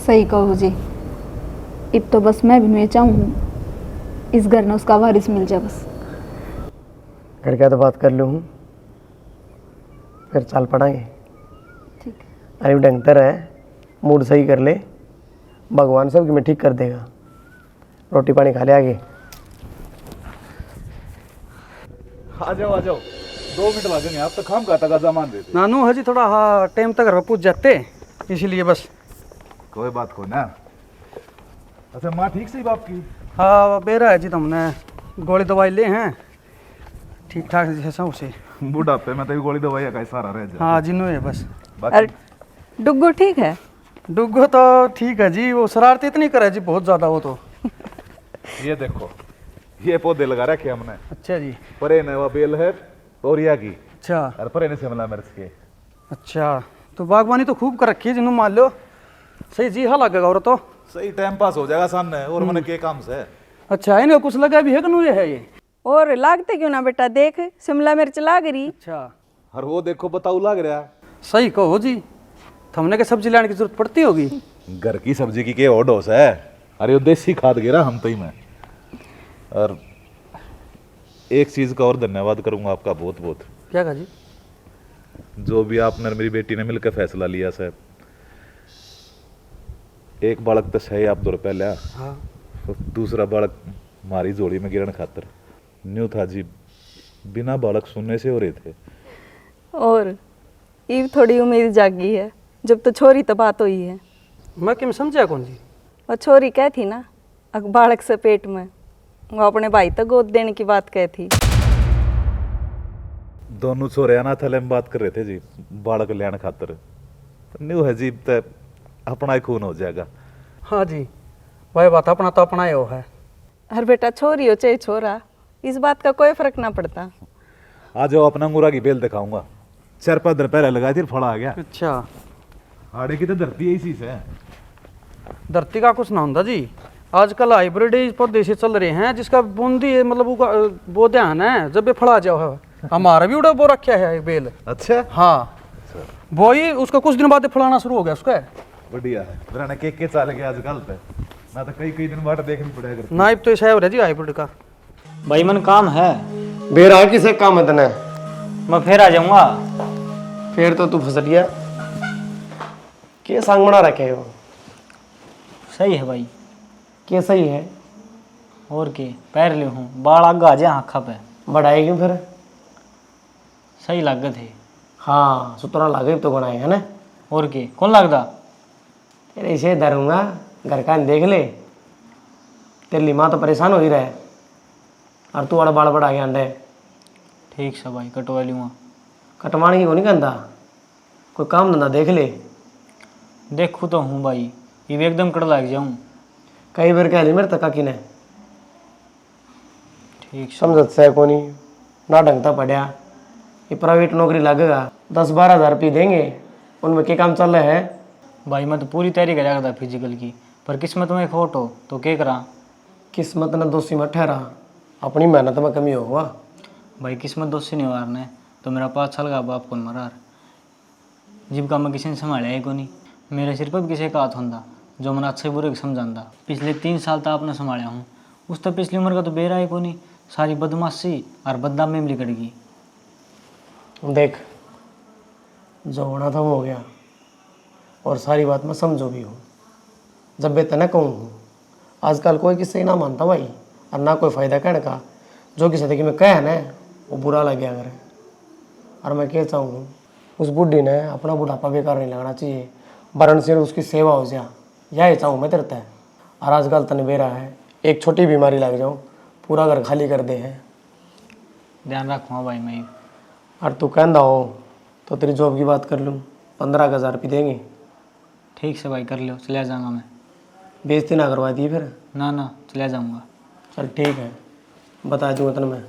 सही कहो जी। अब तो बस मैं भी नहीं चाहूँ इस घर में उसका वारिस मिल जाए बस। घर क्या तो बात कर लूँ, फिर चाल पड़ाएंगे। ठीक है। अरे डंगतर है, मूड सही कर ले, भगवान सब की मैं ठीक कर देगा। रोटी पानी खा ले आगे। आ जाओ 2 मिनट लगेंगे, आप तो खाम खाता का सामान देते। नानू हजी थोड़ा हाँ टाइम तक घर पूछ जाते, इसीलिए बस। कोई बात को ना। अच्छा माँ ठीक सही बाप की? हाँ बेरा है जी, तुमने गोली दवाई ले हैं ठीक ठाक जैसा उसे। बुढ़ापे में तो गोली दवाई का सारा रह जाए। हाँ जिन्हों है बस। अरे डुग्गू ठीक है? डुग्गो तो ठीक है जी, वो शरारती इतनी करे जी बहुत ज्यादा वो तो। ये देखो, ये पौधे लगा रखे हमने। अच्छा जी। परे नवा बेल है तोरिया की, अच्छा और परे ने शिमला मिर्च के। अच्छा, तो बागवानी तो खूब कर रखी है जिन्हों, मान लो सही जी हाँ लगेगा और तो सही टाइम पास हो जाएगा सामने, और मैंने के काम से। अच्छा इन्हें कुछ लगा भी है कि नहीं है ये? और लागते क्यों ना बेटा, देख शिमला मिर्च लाग रही। अच्छा और वो देखो बताऊ लग रहा। सही कहो जी, थमने के सब्जी लाने की जरूरत पड़ती होगी। घर की सब्जी की के ओडोस है। अरे वो देसी खाद गिरा हम तो ही में। और एक चीज का और धन्यवाद करूंगा आपका बहुत बहुत। क्या कहा जी? जो भी आपने और मेरी बेटी ने मिलकर फैसला लिया साहब। एक बालक तो सही आप 2 रुपया लिया, हाँ दूसरा बालक हमारी जोड़ी में गिरन खातर न्यू था जी। बिना बालक सुनने से हो रहे थे। और ये थोड़ी उम्मीद जागी है, जब तो छोरी तो बात हुई है। मैं किम समझा कौन जी? और छोरी कह थी ना बालक से पेट में, वो अपने भाई तक गोद देने की बात कह थी। दोनों छोरे अनाथ में बात कर रहे थे जी, बालक लेने खातर। न्यू है जी, तो अपना ही खून हो जाएगा। हाँ जी, वही बात, अपना तो अपना ही हो है। हर बेटा छोरी हो चाहे छोरा, इस बात का कोई फर्क ना पड़ता। आज वो अपना अंगूरा की बेल दिखाऊंगा। 4-5 दिन पहले लगाई थी, फल आ गया। अच्छा, आड़े की तो धरती इसी से है। धरती का कुछ ना होता जी, आजकल हाइब्रिड पौधे से चल रहे हैं जिसका बूंदी है, मतलब वो ध्यान है जब ये फड़ा जाओ है। हमारा भी उड़ा वो रखा है एक बेल। अच्छा हाँ वो ही, उसका कुछ दिन बाद फलाना शुरू हो गया उसका। बढ़िया है, मेरा के चाल गया आजकल पे। मैं तो कई दिन बाद देखनी पड़ेगा। नाइब तो ऐसा है जी हाइब्रिड का। भाई मन काम है, बेरा किसे काम है तने? मैं फिर आ जाऊंगा। फिर तो तू फसलिया के सांग बना रखे हो। सही है भाई। के सही है? और के पैर ले हूँ, बाल आगे आ जाए आँखा पे। बढ़ाए क्यों फिर? सही लागत है। हाँ सुतरा लागे तो बनाए है ना। और के कौन लगता? तेरे इसे धरूंगा, घर का देख ले। तेरी माँ तो परेशान हो ही रहे, और तू वाला बाल बढ़ा गया अंडे। ठीक से भाई, कटवा लूँगा। कटवाने की को नहीं कहता, कोई काम धंधा देख ले। देखूँ तो हूँ भाई, ये भी एकदम कड़ लग जाऊँ। कई बार कह ली मेरे तक की ने। ठीक से समझत से को नहीं ना ढंगता पढ़िया। ये प्राइवेट नौकरी लगेगा, 10-12 हज़ार रुपये देंगे, उनमें क्या काम चल रहा है? भाई मैं तो पूरी तैयारी करा था फिजिकल की, पर किस्मत में खोट हो तो क्या करा। किस्मत ने दोषी मत ठहरा, अपनी मेहनत में कमी होगा। भाई किस्मत दोषी नहीं वारने तो मेरा 5 साल का बाप कौन मरार। जिब का मैं किसी ने संभाला है को नहीं, मेरे सिर पर भी किसी का हाथ होंदा जो मैंने अच्छे बुरे समझाता। पिछले 3 साल तो आपने संभाला हूँ, उस तो पिछली उम्र का तो बेरा है को नहीं। सारी बदमाशी और बदनामी में लिकट गई। देख जो होना था वो हो गया, और सारी बात मैं समझो भी हूँ। जब मैं तने कहूँ हूँ, आजकल कोई किसी ही ना मानता भाई, और ना कोई फ़ायदा कहने का। जो किसी देखी मैं कह ना वो बुरा लग गया करे। और मैं क्या चाहूँ, उस बुढ़ी ने अपना बुढ़ापा बेकार नहीं लगना चाहिए, वरण से उसकी सेवा हो जाए, यही चाहूँ मैं तेरे तय। और आजकल तने बेरा है, एक छोटी बीमारी लग जाऊँ पूरा घर खाली कर दे है। ध्यान रखूँगा भाई मैं। और तू कहना हो तो तेरी जॉब की बात कर लूँ, 15,000 रुपये देंगे। ठीक से भाई कर लो, चला जाऊँगा मैं। बेइज्जती ना करवा दी फिर। ना चला जाऊँगा। चल ठीक है, बता दूँगा तेन मैं।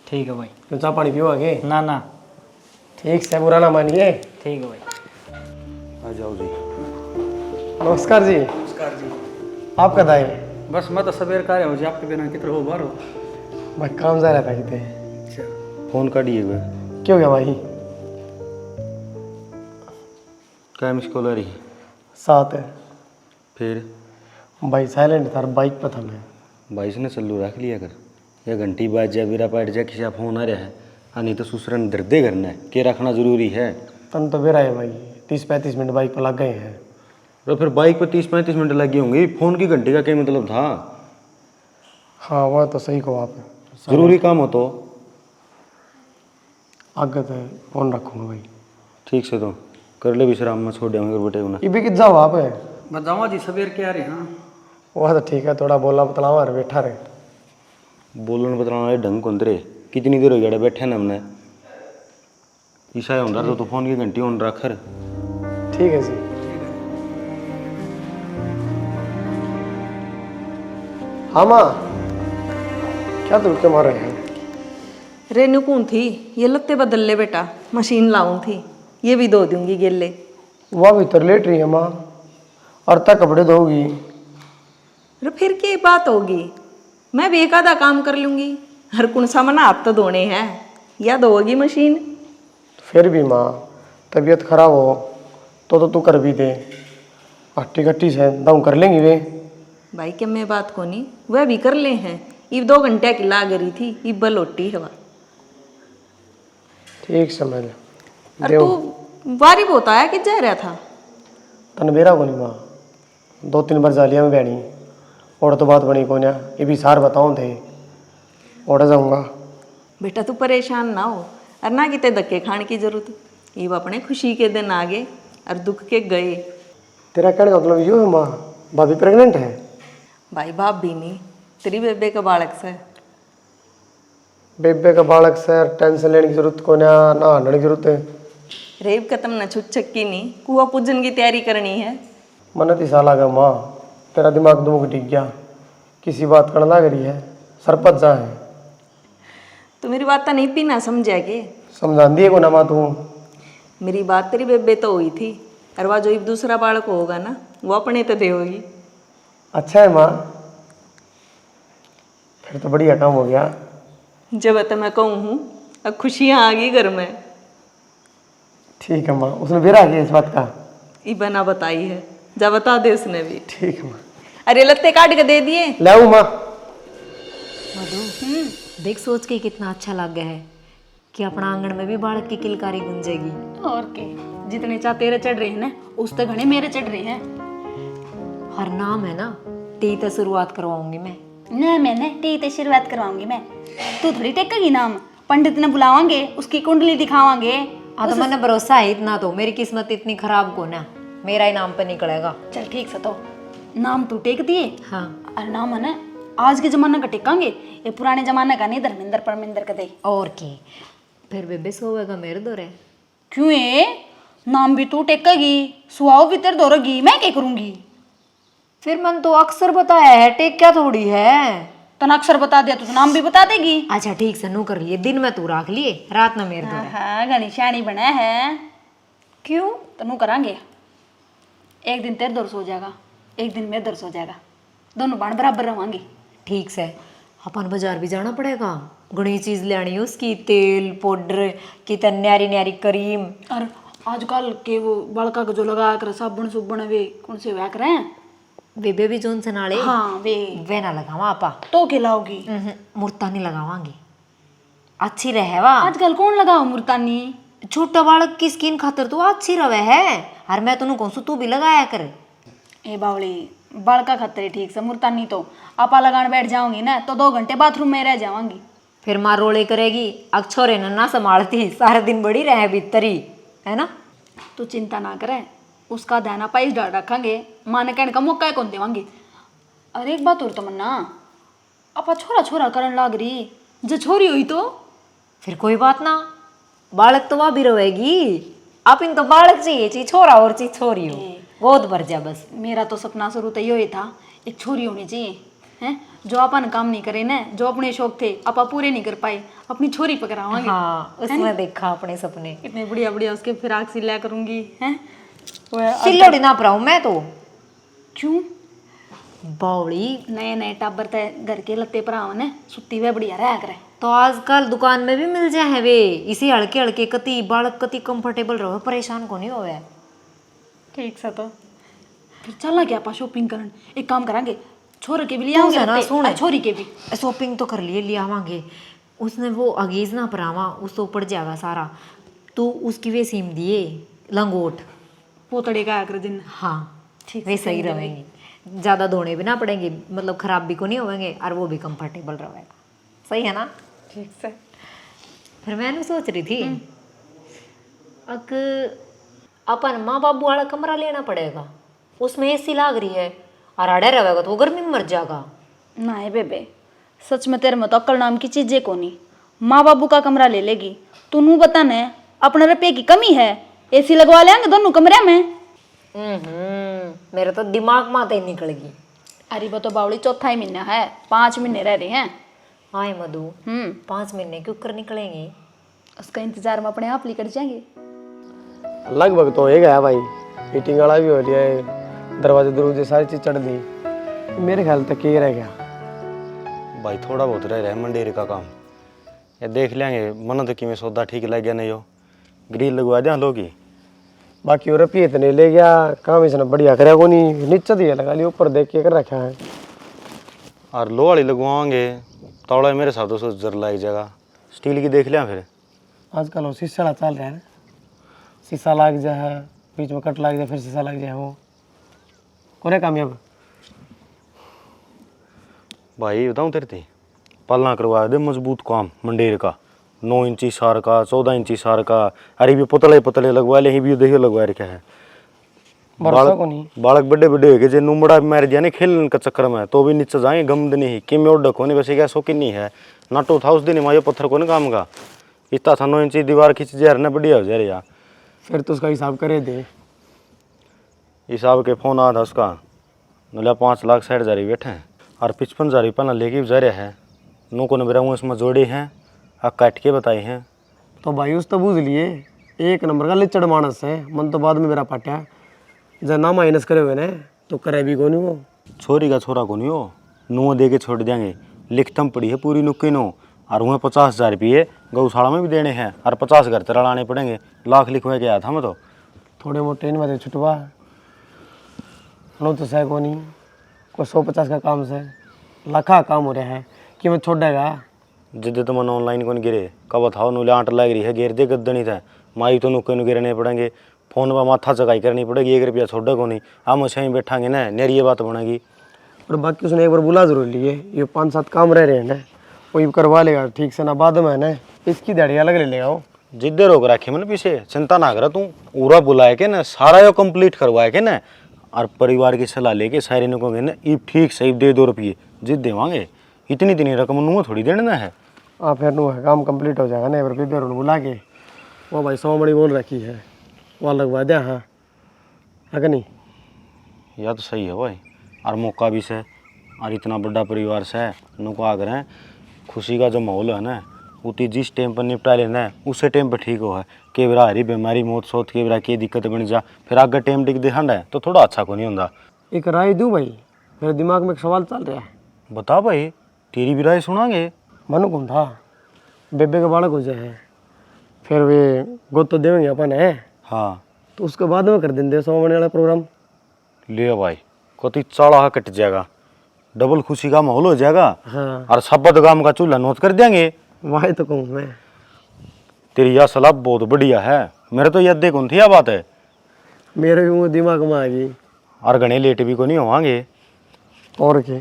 ठीक है भाई। क्यों चाह पानी पियो आगे? ना ठीक से, बुरा ना मानिए। ठीक है भाई। आ जाओ जी। नमस्कार जी। नमस्कार जी। आप कद आए? बस मैं तो सवेर का हो जी, आपके बिना कितना हो बार हो। भाई काम जा रहा था कितने। अच्छा फोन काटिए हुए क्यों गया भाई? क्या मिस कॉल आ रही? 7 है। फिर भाई साइलेंट था, बाइक पर था मैं। भाई ने चल्लू रख लिया कर, या घंटी बाज जाए बिरा पाट जाए किसी का फोन आ रहा है, हाँ नहीं तो सुसरन दर्दे करना है के रखना जरूरी है। तन तो बेरा है भाई, 30-35 मिनट बाइक पर लग गए हैं। तो फिर बाइक पर 30-35 मिनट लगी होंगी, फोन की घंटी का क्या मतलब था? हाँ वह तो सही कहो आप। जरूरी काम हो तो आगे तो फोन रखूंगा भाई। ठीक से तो कर ले विश्राम में, छोड़ देंगे बेटे उन्हें। ये भी कित जाओ आप? बतावा जी सवेर के आ रहे हैं। वह तो ठीक है, थोड़ा बोला बतलावा और बैठा रहे। बोलन बतलाना ढंग को अंदर कितनी देर हो गया बैठे ना हमने ईसा होंदा तो फोन की घंटी ऑन रख कर। ठीक है जी। हाँ माँ, क्या तुम क्या मार रहे हैं? रेनू कौन थी, ये लत्ते बदल ले बेटा, मशीन लाऊं थी, ये भी धो दूंगी गेले। वह भीतर लेट रही है माँ, और तक कपड़े धोगी। अरे फिर क्या बात होगी, मैं भी एक आधा काम कर लूंगी। हर कौन सा मना हाथ तो धोने हैं, या धोगी मशीन। फिर भी माँ, तबीयत खराब हो तो तू कर भी दे। हट्टी कट्टी से दम कर लेंगी वे। भाई क्या मैं बात को नहीं, वह भी कर ले हैं। इब 2 घंटे की ला गई थी, इब बलोटी हवा। ठीक समझ। अरे तू बारी बहुत आया कि जा रहा था? तन बेरा को नहीं माँ, 2-3 बार जालिया में बैणी और तो बात बनी को ना, ये भी सार बताऊँ थे और जाऊँगा। बेटा तू परेशान ना हो, और ना कितने धक्के खाने की जरूरत। ये अपने खुशी के दिन आ गए और दुख के गए। तेरा कहने का मतलब यो है माँ, भाभी प्रेग्नेंट है? भाई बाप भी नहीं, तेरी बेबे का बालक से। बेबे का बालक से टेंशन लेने की जरूरत को ना नहाने की जरूरत है। रेब खत्म न छुट छक्की नहीं, कुआ पूजन की तैयारी करनी है। मन तीसा लगा माँ, तेरा दिमाग दुमुख टिक गया, किसी बात करना लग रही है, सरपत जा है। तो मेरी बात तो नहीं भी ना समझा के? समझा दिए को ना माँ तू। मेरी बात तेरी बेबे तो हुई थी, और वह जो दूसरा बालक होगा ना, वो अपने तो दे होगी। अच्छा है माँ, फिर तो बढ़िया काम हो गया। जब तो मैं कहूँ हूँ, अब खुशियाँ आ गई घर में। ठीक है माँ, उसने बेरा किया इस बात का? ये बना बताई है, जा बता दे उसने भी। ठीक है माँ। अरे लत्ते काट के दे दिए। लाऊं माँ। मधु, देख सोच के कितना अच्छा लग गया है कि अपना आंगन में भी बालक की किलकारी गूंजेगी। और के जितने चाह तेरे चढ़ रहे हैं ना, उस तक घने मेरे चढ़ रहे हैं। हर नाम है ना, टी तो शुरुआत करवाऊंगी मैं। ना मैंने टी ते शुरुआत करवाऊंगी मैं, तू थोड़ी टेकेगी नाम। पंडित ने बुलावांगे, उसकी कुंडली दिखावांगे। हाँ तो मैंने भरोसा है इतना, तो मेरी किस्मत इतनी खराब को ना, मेरा ही नाम पे निकलेगा। चल ठीक से, तो नाम तू टेक दिए। हाँ और नाम है ना आज के जमाने का टेकांगे, ये पुराने जमाने का नहीं, धर्मेंद्र परमेंद्र का दे। और के फिर बेबे सोएगा मेरे दौरे। क्यों है, नाम भी तू टेकेगी, सुहाव भी तेरे दौरेगी, मैं क्या करूंगी? फिर मन तो अक्सर बताया है, टेक क्या थोड़ी है। तना अक्षर बता दिया तो नाम भी बता देगी। अच्छा ठीक से नू कर लिए, दिन में तू रख लिए, रात में मेरे दौरे। हाँ घनी शानी बना है। क्यों? तनु करांगे, एक दिन तेरे दर्श हो जाएगा, एक दिन मेरे दर्श हो जाएगा, दोनों बाण बराबर रवांगे। ठीक से, अपन बाजार भी जाना पड़ेगा, घनी चीज लेनी है उसकी, तेल पाउडर की न्यारी न्यारी क्रीम। और आजकल के वो बड़का का जो लगा कर साबुन सुबुन वे कौन से वे कर रहे हैं, वे बेबी जोन से नाले। हाँ वे ना लगावा आपा। तो खिलाओगी? मुर्ता नहीं लगावांगी, अच्छी रहे वा। आजकल कौन लगाओ मुर्तानी? छोटा बालक की स्किन खातर तो अच्छी रवे है, और मैं तेन कहूँ तू भी लगाया कर। ए बावली, बड़का खतरे ठीक से, मुर्तानी तो आपा लगाने बैठ जाऊंगी ना तो 2 घंटे बाथरूम में रह जाऊंगी। फिर माँ रोले करेगी, अक्षोरे ना संभालती, सारा दिन बड़ी रहे भीतरी, है ना। तू चिंता ना करे, उसका ध्यान आपा इस डाल रखेंगे, माँ ने कहने का मौका कौन देवांगे। अरे एक बात और तो मन्ना, आपा छोरा छोरा करन लाग रही, जो छोरी हुई तो फिर कोई बात ना, बालक तो वहाँ भी रहेगी। आप इन तो बालक चाहिए, ची छोरा और ची छोरी हो, गोद भर जा बस। मेरा तो सपना शुरू तो यही था, एक छोरी होनी चाहिए हैं, जो अपन काम नहीं करे ना, जो अपने शौक थे आपा पूरे नहीं कर पाए, अपनी छोरी पकड़ावांगे। हाँ उसमें देखा अपने सपने, इतने बढ़िया बढ़िया उसके फिराक सिला करूंगी हैं। सिल्लोड़ी ना पराऊं मैं तो। क्यों? बावड़ी नए नए टाबर तय घर के लत्ते पराव ने सुती हुए बढ़िया रहा करे। तो आजकल दुकान में भी मिल जाए है वे, इसी हल्के हल्के कति बालक कति कंफर्टेबल रहो, परेशान को नहीं होवे। ठीक सा तो फिर चलना क्या आपा शॉपिंग करन। एक काम करांगे, छोरे के भी ले तू आऊंगे ना लत्ते, सुन और छोरी के भी। शॉपिंग तो कर लिए ले आवांगे, उसने वो अगेज ना परावा उस तो ऊपर जाएगा सारा, तो उसकी वे सीम दिए लंगोट। पोतड़े का आकर दिन। हाँ ठीक, वे सही रहेंगे, ज़्यादा धोने भी ना पड़ेंगे, मतलब खराब भी को नहीं होंगे और वो भी कंफर्टेबल रहेगा। सही है ना? ठीक से। फिर मैंने सोच रही थी अक अपन माँ बाबू वाला कमरा लेना पड़ेगा, उसमें एसी लाग रही है और अड़े रहेगा तो वो गर्मी में मर जाएगा। ना है बेबे, सच में तेरे में तो अक्ल नाम की चीजें को नहीं। माँ बाबू का कमरा ले लेगी, तू नू बता ने अपने रुपये की कमी है, एसी लगवा लेंगे दोनों कमरे में। मेरे तो दिमाग माते ही निकल गई। अरे वो तो बावली चौथा ही महीना है, 5 महीने रह रहे हैं। हाय मधु, 5 महीने क्यों कर निकलेंगे? उसका इंतजार में अपने आप निकल जाएंगे। लगभग तो हो गया भाई, मीटिंग वाला भी हो लिया है, दरवाजे दरवाजे सारी चीज चढ़ दी, मेरे ख्याल तक ये रह गया भाई। थोड़ा बहुत रह रहा है मंडेर का काम, ये देख लेंगे मन तो कि में सौदा ठीक लग गया नहीं हो, ग्रिल लगवा दें लोग ही। बाकी और रुपये इतने ले गया, काम इसने बढ़िया करे को नहीं, नीचे दिया लगा लिया, ऊपर देख के कर रखा है। और लो वाली लगवाएंगे तौड़ा मेरे साथ तो जर लाई जगह स्टील की देख लिया। फिर आजकल वो शीशा चल रहा है ना, शीशा लग जाए, बीच में कट लग जाए, फिर शीशा लग जाए, वो कोने कामयाब। भाई बताऊँ तेरे थी पलना करवा दे मजबूत काम मंडेर का, 9 इंची सार का, 14 इंची सार का। अरे भी पतले पतले लगवा ले, भी देखिए लगवा रखा है। बालक बड़े बड़े हो गए, जे नुमड़ा मार दिया नहीं खेलने का चक्कर में, तो भी नीचे जाए गमद नहीं कि में उड़ होने वैसे क्या शौकीन नहीं है। नाटो था उस दिन मायो पत्थर को नहीं काम का, इतना था 9 इंची दीवार खींच जा रहा बढ़िया हो जा रहा। फिर तो उसका हिसाब करे दे। हिसाब के फोन आया था उसका, बोला 5 लाख 60 हज़ार बैठे हैं और 55 हज़ार रुपये लेके जा रहा है। नो को नबरा इसमें जोड़े हैं और काट के बताए हैं। तो भाई उस तो बूझ लिए, एक नंबर का लिचड़ मानस है, मन तो बाद में मेरा पाटा जब ना माइनस करे हुए ने तो करे भी को नहीं वो। छोरी का छोरा को नहीं हो, नुआ दे के छोड़ देंगे, लिखतम पड़ी है पूरी नुक्की नो, और वहाँ 50 हज़ार रुपये गौशाला में भी देने हैं और 50 घर तरह लाने पड़ेंगे। लाख लिखवा के आया था मैं तो। थोड़े मोटे इन बातें छुटवा नो तो सह को नहीं, कोई 150 का काम से लाखा काम हो रहा है कि मैं छोड़ेगा। जिद्द तो मन ऑनलाइन को नहीं गिरे, कब था नुले आंट लग रही है, गिर दे गद्दनी था माई तो नुक्के गिरने पड़ेंगे, फोन पर माथा चकाई करनी पड़ेगी, 1 रुपया छोड़े को नहीं। हम उसे बैठांगे ना, नेरी ये बात बनेगी। और बाकी उसने एक बार बुला जरूर लिए, ये 5-7 काम रह रहे हैं ना, वही करवा लेगा ठीक से ना, बाद में है ना इसकी दिहाड़ी अलग ले लेगा वो। जिद्दे रोक रखे मैंने पीछे, चिंता ना करा तू, पूरा बुलाए के ना सारा यो कंप्लीट करवाए के ना, और परिवार की सलाह लेके सारे ने कहोगे ना ई ठीक सही दे 2 रुपये जिद देवांगे, इतनी रकम नू थोड़ी देना है। हाँ फिर नू है काम कंप्लीट हो जाएगा ना, एक बार बुला के वो भाई 100 मणी बोल रखी है वहाँ लगवा दिया। हाँ है नहीं, या तो सही है भाई, और मौका भी से, और इतना बड़ा परिवार से नू को आग रहे हैं, खुशी का जो माहौल है ना उतनी जिस टाइम पर निपटा लेना है उसी टाइम पर ठीक हो है। के बरा हरी बीमारी मौत सोच के बरा की दिक्कत बन जा, फिर आगे टाइम टिक दिखाना है तो थोड़ा अच्छा को नहीं होता। एक राय दूँ भाई, मेरे दिमाग में एक सवाल चल रहा है। बता भाई, तेरी भी राय सुनांगे। मनु कौन था, बेबे का बालक हो जाए फिर वे गोद तो देंगे अपन है, हाँ तो उसके बाद में कर देंगे 100 मणी वाला प्रोग्राम। ले भाई कोती चाड़ा कट जाएगा, डबल खुशी का माहौल हो जाएगा। हाँ और शब्द गाम का चूल्हा नोट कर देंगे। वही तो कहूँ मैं, तेरी यह सलाह बहुत बढ़िया है, मेरे तो यह देखो थी यह बात है, मेरे भी वो दिमाग में आ गई। और घने लेट भी को नहीं होवांगे। और क्या,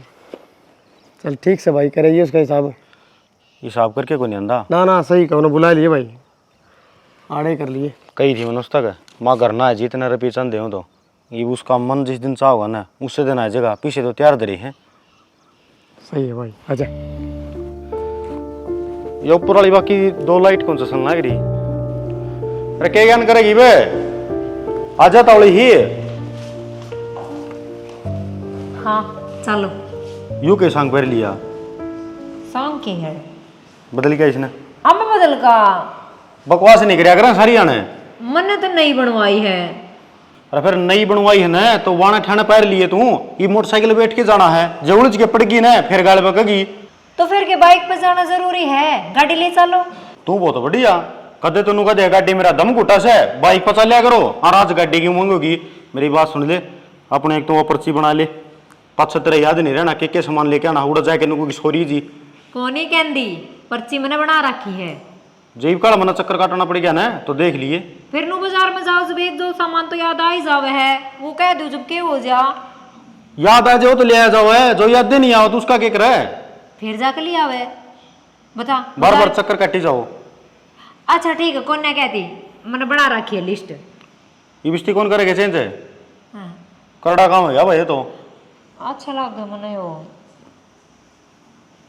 चल ठीक से भाई करेंगे उसका हिसाब करके को नहीं आंदा ना सही कहो ना, बुला लिए भाई, आड़े कर लिए। कही थी मैंने उस तक माँ करना है जितने रुपये चंद दे तो ये उसका मन जिस दिन चाहोगा ना उससे दिन आ जाएगा, पीछे तो तैयार दे रही है। सही है भाई, आजा। ये ऊपर वाली बाकी 2 लाइट कौन सा संग लग रही, अरे क्या ज्ञान करेगी बे, आजा तावड़ी ही। हाँ चलो। यू के संग पहर लिया, सांग की है बदल क्या इसने, अब बदल का बकवास नहीं कराया करा सारी आने। मैंने तो नई बनवाई है। अरे फिर नई बनवाई है ना तो वाने ठाने पैर लिए तू, ये मोटरसाइकिल बैठ के जाना है, जब उलझ के पड़गी ना फिर गाल पकगी। तो फिर के बाइक पे जाना जरूरी है, गाड़ी ले चलो। तू बहुत बढ़िया, कदे तेनू कदे गाड़ी मेरा दम घुटा से बाइक पर चलिया करो, और आज गाड़ी की मांगोगी। मेरी बात सुन ले, अपने एक तो वो पर्ची बना ले, पाछा तेरा याद नहीं रहना के सामान लेके आना उड़ा जाके नुको की छोरी जी कोनी कहंदी पर्ची मैंने बना रखी है। जेब काड़ा मना चक्कर काटना पड़ गया ना तो देख लिए। फिर नु बाजार में जाओ जब एक दो सामान तो याद आ ही जावे है, वो कह दो जब के हो जा। याद आ जाओ तो ले आ जाओ है, जो याद नहीं आओ तो उसका क्या करे। फिर जाके ले आवे बता। बार बार चक्कर काटी जाओ। अच्छा ठीक है, कौन ने कहती मैंने बना रखी है लिस्ट। ये बिस्ती कौन करेगा चेंज है, हाँ। करड़ा काम है भाई ये तो। अच्छा लग गया मैंने वो।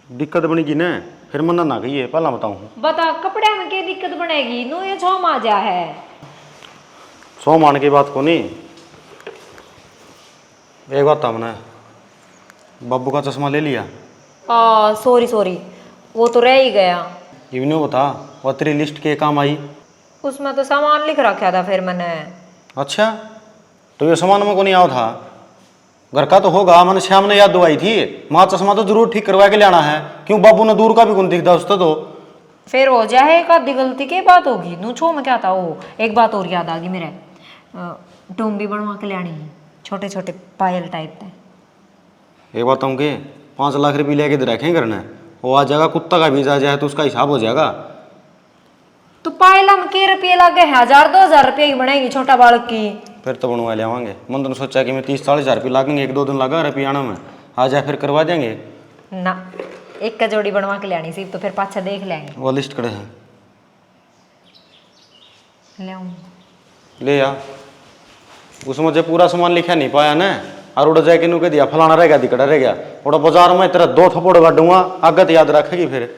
दिक्कत बनेगी ना फिर मना ना कहिए, पहला बताऊं। बता कपड़े में क्या दिक्कत बनेगी, नो ये छो माजा है। सौ मान की बात को नहीं, एक बात था मैंने बाबू का चश्मा ले लिया। सॉरी सॉरी, वो तो रह ही गया। इवनिंग बता वो तेरी लिस्ट के काम आई। उसमें तो सामान लिख रखा था फिर मैंने। अच्छा तो ये सामान में को नहीं आओ था, घर का तो होगा। मैंने श्याम ने याद दवाई थी, माँ चश्मा तो जरूर ठीक करवा के लाना है, क्यों बाबू ने दूर का भी कौन दिखता उसका तो। फिर हो जाए एक आधी गलती की बात होगी, नू छो में क्या था वो। एक बात और याद आ गई मेरे, टोम्बी बनवा के लानी है, छोटे छोटे पायल टाइप थे। एक बात होंगे 5 लाख रुपये लेके रखें घर ने, वो आ जाएगा कुत्ता का बीज आ जाए तो उसका हिसाब हो जाएगा। तो पायला में के रुपये लगे हैं, 1000-2000 रुपये की बनेगी छोटा बालक की। फिर तो बनवा ले आवांगे। मन तो सोचा कि मैं 30-40 हज़ार रुपये लागेंगे, 1-2 दिन लगा रुपये आना में, आ जाए फिर करवा देंगे ना। एक का जोड़ी बनवा के लानी सिर्फ, तो फिर पाछा देख लेंगे। वो लिस्ट करे हैं ले आऊं। ले आ, उसमें जो पूरा सामान लिखा नहीं पाया ना, और उड़ा जाके नु कह दिया फलाना रह गया दिकड़ा रह गया, उड़ा बाजार में तेरा 2 थप्पड़ काटूंगा, आगे तो याद रखेगी। फिर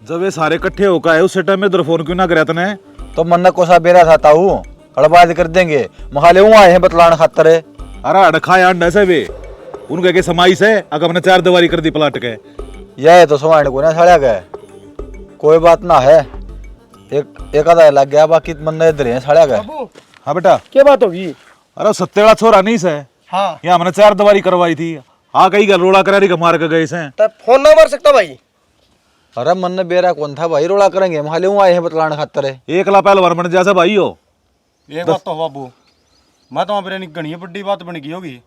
जब ये सारे इकट्ठे होकर आए उस टाइम में इधर फोन क्यों ना कराया तने? तो मन्ना कोसा बेरा था ताऊ, हड़बाज कर देंगे मखाले हूँ आए हैं बतलान खातर है। अरे अड़खा यार से वे उनके के समाई से अगर मैंने 4 दीवारी कर दी पलट के। यह तो समाने को ना सड़ा गए, कोई बात ना है, एक आधा लग गया, बाकी मन्ना इधर है सड़ा गए। हाँ बेटा क्या बात होगी? अरे सत्तेड़ा छोरा नहीं से, हाँ यहाँ मैंने 4 दीवारी करवाई थी। हाँ कहीं गल रोड़ा करा रही मार के गए से। तब फोन ना मार सकता भाई? अरे मन्ना बेरा कौन था भाई, रोड़ा करेंगे मखाले हूँ आए हैं बतलान खातर है। एक ला पहलवान बन जैसा भाई हो। एक बात तो बाबू, मैं तो वहाँ घनी बड़ी बात बन गई होगी।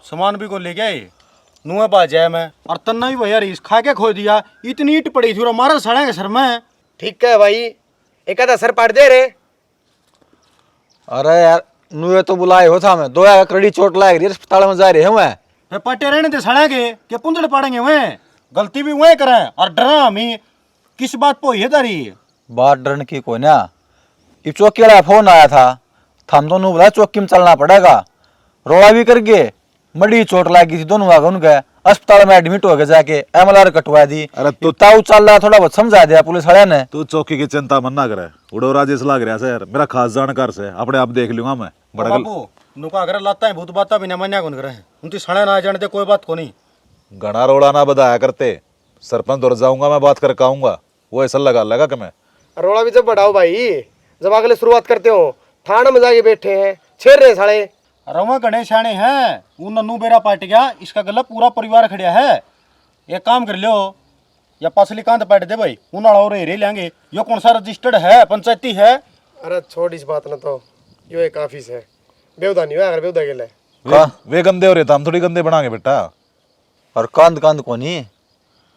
सामान भी को ले गया नुआ बाज जाए मैं, और तन्ना भी भैया रीस खा के खो दिया। इतनी ईट पड़ी थी और मारा सड़ेंगे सर में। ठीक है भाई, एक आधा सर पाट दे रे। अरे यार नुए तो बुलाए हो था मैं, 2 कड़ी चोट लाग रही है, अस्पताल में जा रहे हैं मैं। फिर पटे रहने थे सड़ेंगे क्या पुंजड़ पड़ेंगे वे, गलती भी वही करें और डरा हमें किस बात को ये दारी बात डरने की कोई ना। ये चौकी वाला फोन आया था, थम दोनों बोला चौकी में चलना पड़ेगा, रोड़ा भी कर गए, मड़ी चोट लगी थी, दोनों आगे उनके अस्पताल में एडमिट हो गए, जाके MLR कटवा दी। अरे तो ताऊ चल रहा, थोड़ा बहुत समझा दिया पुलिस वाले ने। तू चौकी की चिंता मत ना करे, उड़ो राजेश लाग रहा सर, मेरा खास जानकार से, अपने आप देख लूंगा मैं। बड़ा बाबू नुका अगर लाता है भूत बाता भी ना मन्या कौन करे, उनकी सड़े ना जानते कोई बात को नहीं। घना रोड़ा ना बताया करते, सरपंच दौड़ जाऊंगा मैं, बात करके आऊंगा, वो ऐसा लगा कि मैं रोड़ा भी जब बढ़ाओ भाई, जब अगले शुरुआत करते हो थाना में जाके बैठे हैं छेड़ रहे साले। रवा गणेश शाणे हैं, वो नन्नू बेरा पाट गया, इसका गला पूरा परिवार खड़िया है। एक काम कर लो, या पसली कांध पाट दे भाई, उनाड़ा और रे लेंगे। यो कौन सा रजिस्टर्ड है, पंचायती है? अरे छोड़ इस बात ना, तो यो एक ऑफिस है, बेवदा नहीं हुआ अगर बेवदा के लिए। वे गंदे हो रहे थे, हम थोड़ी गंदे बनाएंगे बेटा। और कांद कांद को नहीं,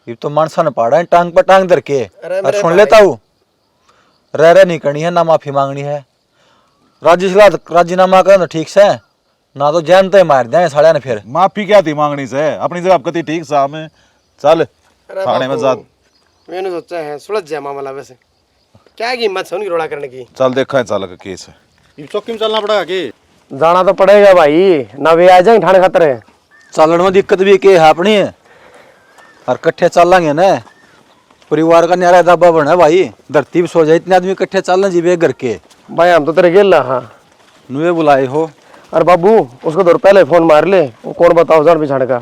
ये तो मानसा ने पाड़ा है टांग पर टांग धर के। अरे और सुन लेता हूँ, रह नहीं करनी है ना, माफी मांगनी है। राजीनामा कर ठीक से, ना तो जानते मार दें साड़िया ने। फिर माफी क्या थी मांगनी से, अपनी जगह कती ठीक सा में चल थाने में जा। मैंने सोचा है सुलझ जाए मामला, वैसे क्या की हिम्मत है उनकी रोड़ा करने की। चल देखा है चालक केस है, ये चौकी में चलना पड़ेगा कि जाना तो पड़ेगा भाई, ना वे आ जाएंगे थाने खातर है। चलन में दिक्कत भी के है अपनी है, और कट्ठे चलेंगे ना, परिवार का न्यारा दाबा बना भाई, धरती भी सो जाए, इतने आदमी कट्ठे चलना जीवे घर के। भाई हम तो तेरे गेल हाँ नुए बुलाए हो। अरे बाबू उसको तो पहले फोन मार ले, वो कौन बताओ जान पिछाड़ का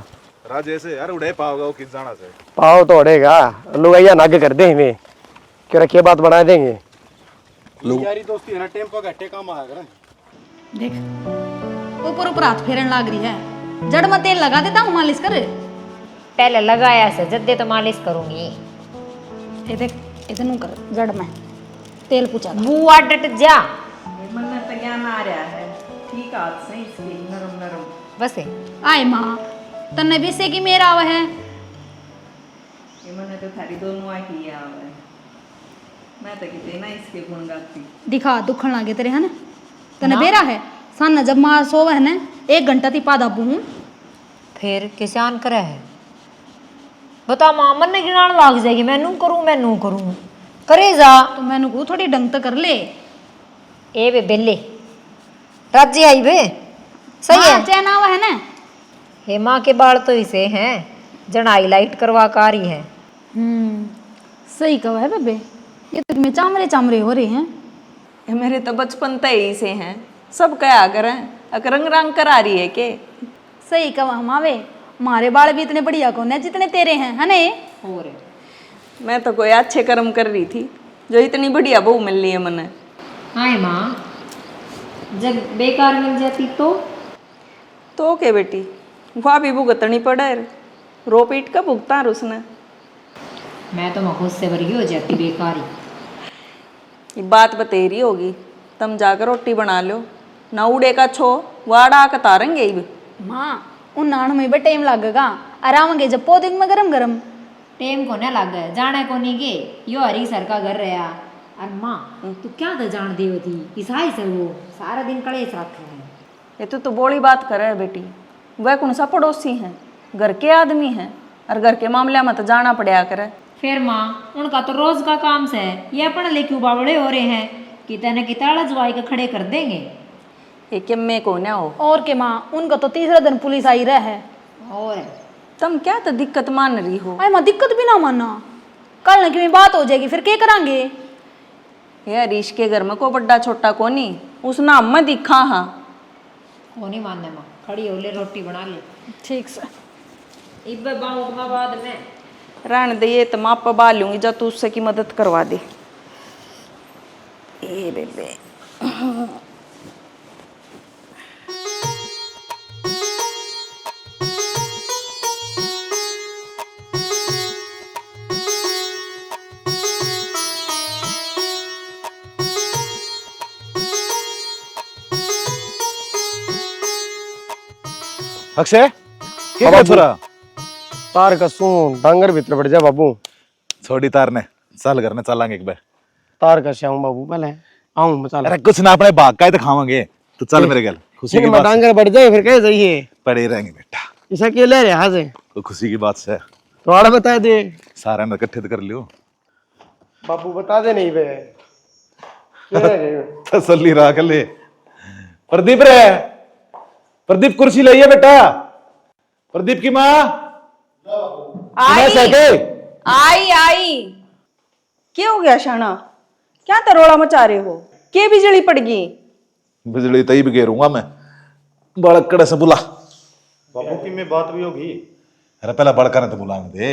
राजेश यार उड़े पाओगा वो किस जाना से पाओ तो उड़ेगा, लोग आइया नागे कर दे हमें, क्या क्या बात बना देंगे। यारी दोस्ती है ना, टेम्पो घट्टे काम आया करे। देख ऊपर ऊपर हाथ फेरन लाग रही है, जड़ में तेल लगा देता हूँ, मालिश कर। पहले लगाया से जद्दे तो मालिश करूंगी। ये देख इतनू कर, जड़ में तेल पूछा बुआ डट जा। मन में तो ज्ञान आ रहा है, ठीक हाथ से इसके नरम नरम। वैसे आए माँ तन्ने भी से कि मेरा आवा है ये मैंने तो थारी दोनों आ किया है। मैं तो कितने ना इसके गुण गाती। दिखा दुखन लागे तेरे है ना तन्ने बेरा है सन जब माँ सोवे है ना 1 घंटा ती पादा हूँ फिर किसान करे है बता मां मन ने गिनान लाग जाएगी मैं नू करूं करे जा तो मैंने को थोड़ी ढंग तो कर ले ए बे बेले राज्य आई बे सही है चैन आवा है ना हेमा के बाल तो इसे हैं जन हाईलाइट करवा कारी है। सही कहा है बेबे ये तो में चामरे चामरे हो रहे हैं। ये मेरे तो बचपन तय ही से हैं सब क्या करें रंग रंग करा रही है के। सही कहा हम आवे हमारे बाल भी इतने बढ़िया कौन है जितने तेरे हैं है ना और मैं तो कोई अच्छे कर्म कर रही थी जो इतनी बढ़िया बहू मिल रही है मने। हाय माँ जब बेकार मिल जाती तो के बेटी वहाँ भी भुगतनी पड़े रो पीट का भुगतान उसने। मैं तो खुद से भरी हो जाती बेकारी। ये बात बतेरी होगी तुम जाकर रोटी बना लो ना उड़े का छो वाड़ा का तारेंगे ही। माँ उन नान में भी टाइम लगेगा आराम गे जब पौधे में गरम गरम टेम को न लग गए जाने को नहीं गे यो हरी सर का घर रहा और माँ तू क्या तो जान दी होती ईसाई सर वो सारा दिन कलेश रखे हैं। ये तो बोली बात करे है बेटी वह कौन सा पड़ोसी हैं घर के आदमी हैं और घर के मामले में तो जाना पड़ा करे। फिर माँ उनका तो रोज का काम से है ये पढ़े लिखे बावड़े हो रहे हैं कितने न कितना जवाई के खड़े कर देंगे। ये कि मैं को ना हो और के माँ उनका तो तीसरा दिन पुलिस आई रहा है। और तुम क्या तो दिक्कत मान रही हो। अरे माँ दिक्कत भी ना मानना कल न क्यों बात हो जाएगी फिर क्या करांगे। ये हरीश के घर में को बड़ा छोटा कोनी उस नाम में दिखा हाँ वो नहीं मानने माँ खड़ी हो ले रोटी बना ले ठीक से इब बाहू बाद में रहने दे ये तो मैं आप बा लूंगी जब तू उससे की मदद करवा दे। ए बेबे अक्षय क्या कर छोरा तार कसू डांगर भीतर बढ़ जा बाबू। छोड़ी तार ने चल करने चलांगे एक बार तार कस आऊं बाबू पहले आऊं चल। अरे कुछ ना अपने बाग का ही तो खावांगे तो चल मेरे गल खुशी की बात डांगर बढ़ जाए फिर कैसे जाइए पड़े रहेंगे बेटा ऐसा क्यों ले रहे हाजे तो खुशी की बात से तो आड़ा बता दे सारा ने इकट्ठे कर लियो बाबू बता दे नहीं बे तसल्ली रख ले। प्रदीप रे प्रदीप कुर्सी लाइए बेटा प्रदीप की माँ आई क्या हो गया शाना क्या तरोड़ा मचा रहे हो के बिजली पड़ गई। बिजली तई भी घेरूंगा मैं बड़कड़े से बुला बापू की में बात भी होगी। अरे पहले बड़का ने तो बुलाने दे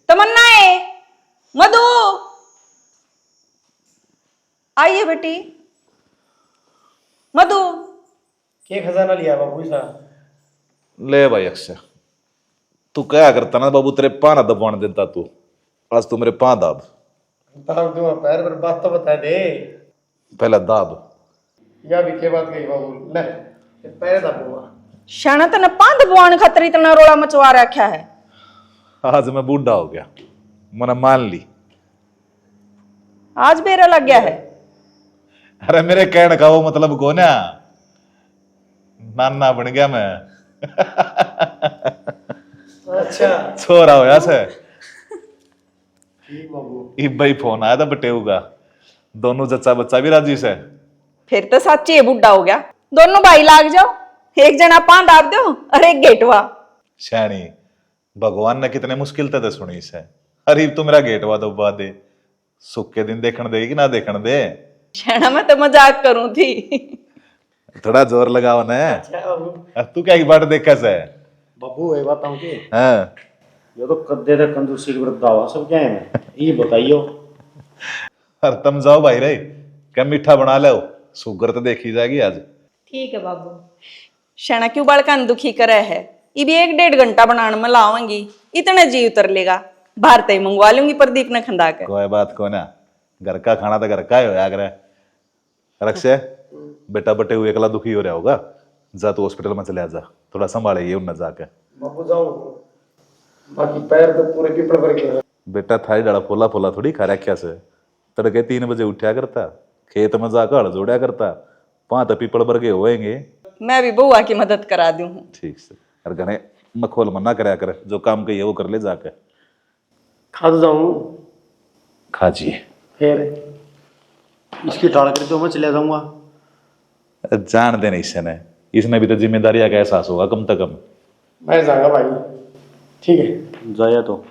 तमन्ना है मधु आइए बेटी मधु के खजाना लिया बाबू सा ले भाई अक्षय तू क्या करता ना बाबू तेरे पाना दबाने देता तू आज तू मेरे पा दाब तब तू पैर पर बात तो बता दे पहले दाब या भी के बात कही बाबू ले पैर दबूंगा शाना तने पांद बुआन खातर इतना रोड़ा मचवा रखा है। आज मैं बूढ़ा हो गया मैंने मान ली आज बेरा लग गया है। अरे मेरे कहने का वो मतलब को ना नाना बन गया मैं अच्छा छोरा होया से भाई फोन आया था बटेऊ का दोनों जच्चा बच्चा भी राजी से फिर तो सच्ची है बुढ़ा हो गया दोनों भाई लाग जाओ एक जना पांद आप दो और एक गेटवा। शैनी भगवान ने कितने मुश्किल थे सुनी से अरे तू मेरा गेटवा दबा दे सुख के दिन देखने दे कि ना देखने दे शाना मैं तो मजाक करूं थी थोड़ा जोर लगाओ ना तू क्या बाट देखा से बापू ये बताऊं कि हाँ ये तो कद्दे तक कंजूसी के विरुद्ध दावा सब क्या है ये बताइयो। अरे तुम जाओ भाई रे क्या मीठा बना लो सुगर तो देखी जाएगी आज। ठीक है बाबू शाना क्यों बड़कान दुखी करे है ये भी 1-1.5 घंटा बनाने में लाऊंगी इतने जी उतर लेगा बाहर तय मंगवा लूंगी प्रदीप ने खंदा के। कोई बात को ना घर का खाना तो घर का ही होया करे रक्षे बेटा बटे हुए एकला दुखी हो रहा होगा जा तो हॉस्पिटल में चले जा, थोड़ा संभाले ये उन जाके। बापू जाऊं, बाकी पैर तो पूरे पीपल भर गए। बेटा थारी डाला फोला फोला थोड़ी खा रख्या से, तड़के 3 बजे उठा करता, खेत में जाकर हल जोड़ा करता, 5 पीपल भर गए होएंगे। मैं भी बुआ की मदद करा दूं। ठीक से, और घने मखोल मना कराया कर, जो काम कहिए वो कर ले जाके। खा तो जाऊं, खाजिए फिर इसकी टाल कर दो, मैं चले जाऊंगा। जान देने इसने भी तो जिम्मेदारी का एहसास होगा कम से कम। मैं जाऊंगा भाई, ठीक है जाया तो